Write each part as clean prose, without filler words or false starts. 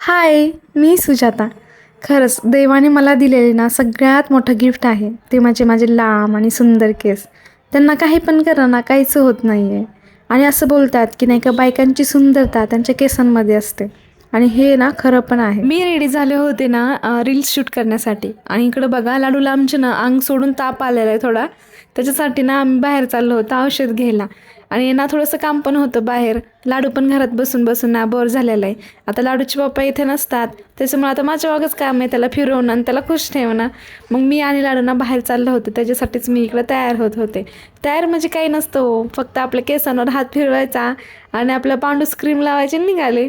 हाय, मी सुजाता. खरंच देवाने मला दिलेले ना सगळ्यात मोठं गिफ्ट आहे ते म्हणजे माझे लांब आणि सुंदर केस. त्यांना काही पण करा ना काहीच होत नाही आहे. आणि असं बोलतात की नाही का बायकांची सुंदरता त्यांच्या केसांमध्ये असते. आणि हे ना खरं पण आहे. मी रेडी झाले होते ना रील्स शूट करण्यासाठी आणि इकडं बघा लाडूला आमचे ना अंग सोडून ताप आलेला आहे थोडा. त्याच्यासाठी ना आम्ही बाहेर चाललो होतो औषध घ्यायला. आणि ना थोडंसं काम पण होतं बाहेर. लाडू पण घरात बसून बसून ना बोर झालेला आहे. आता लाडूचे पप्पा इथे नसतात त्याच्यामुळे आता माझ्या मागच काम आहे त्याला फिरवणं आणि त्याला खुश ठेवणं. मग मी आणि लाडूना बाहेर चाललो होतो त्याच्यासाठीच मी इकडं तयार होत होते. तयार म्हणजे काही नसतं हो, फक्त आपल्या केसांवर हात फिरवायचा आणि आपल्या पांडूस क्रीम लावायचे निघाले.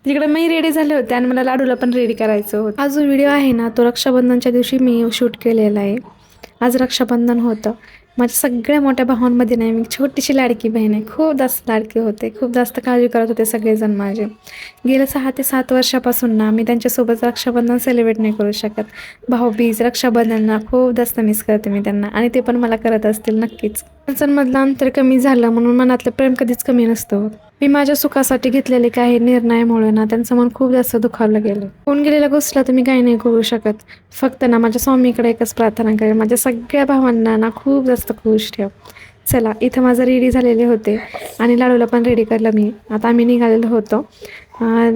तिकडे मी रेडी झाले होते आणि मला लाडूला पण रेडी करायचं होतं. हा जो व्हिडिओ आहे ना तो रक्षाबंधनच्या दिवशी मी शूट केलेला आहे. आज रक्षाबंधन होतं. माझ्या सगळ्या मोठ्या भावांमध्ये नाही मी छोटीशी लाडकी बहीण आहे. खूप जास्त लाडके होते, खूप जास्त काळजी करत होते सगळेजण माझे. गेल्या 6 ते 7 वर्षापासून ना मी त्यांच्यासोबत रक्षाबंधन सेलिब्रेट नाही करू शकत. भाऊबीज रक्षाबंधनला खूप जास्त मिस करते मी त्यांना आणि ते पण मला करत असतील नक्कीच. त्यांच्यामधलं अंतर कमी झालं म्हणून मनातलं प्रेम कधीच कमी नसतं. मी माझ्या सुखासाठी घेतलेले काही निर्णयामुळे ना त्यांचं मन खूप जास्त दुखावलं गेलं. होऊन गेलेल्या गोष्टीला तुम्ही काही नाही करू शकत. फक्त ना माझ्या स्वामीकडे एकच प्रार्थना करेल, माझ्या सगळ्या भावांना ना खूप जास्त खुश ठेव. चला इथं माझं रेडी झालेले होते आणि लाडूला पण रेडी करलं मी. आता आम्ही निघालेलो होतो.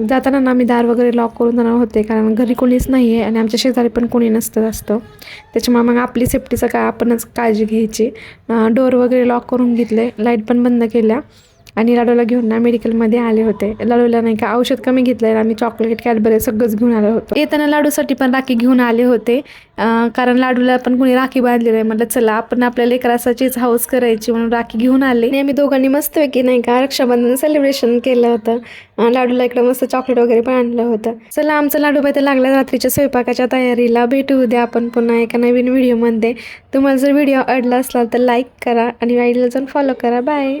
जाताना ना मी दार वगैरे लॉक करून जाणार होते कारण घरी कोणीच नाही आहे आणि आमच्या शेजारी पण कोणी नसतं असतं. त्याच्यामुळे मग आपली सेफ्टीचं काय आपणच काळजी घ्यायची. डोअर वगैरे लॉक करून घेतले, लाईट पण बंद केल्या आणि लाडूला घेऊन ना मेडिकलमध्ये आले होते. लाडूला नाही का औषध कमी घेतलं आहे आम्ही चॉकलेट कॅडबरी सगळंच घेऊन आलो होतो. येताना लाडूसाठी पण राखी घेऊन आले होते कारण लाडूला पण कोणी राखी बांधलेली आहे. म्हटलं चला आपण आपल्या लेकरासाचीच हाऊस करायची म्हणून राखी घेऊन आले आणि आम्ही दोघांनी मस्तपैकी नाही का रक्षाबंधन सेलिब्रेशन केलं होतं. लाडूला इकडं मस्त चॉकलेट वगैरे पण आणलं होतं. चला आमचं लाडूबाई तर लागला रात्रीच्या स्वयंपाकाच्या तयारीला. भेटू उद्या आपण पुन्हा एका नवीन व्हिडिओमध्ये. तुम्हाला जर व्हिडिओ आवडला असला तर लाईक करा आणि आयडीला जाऊन फॉलो करा. बाय.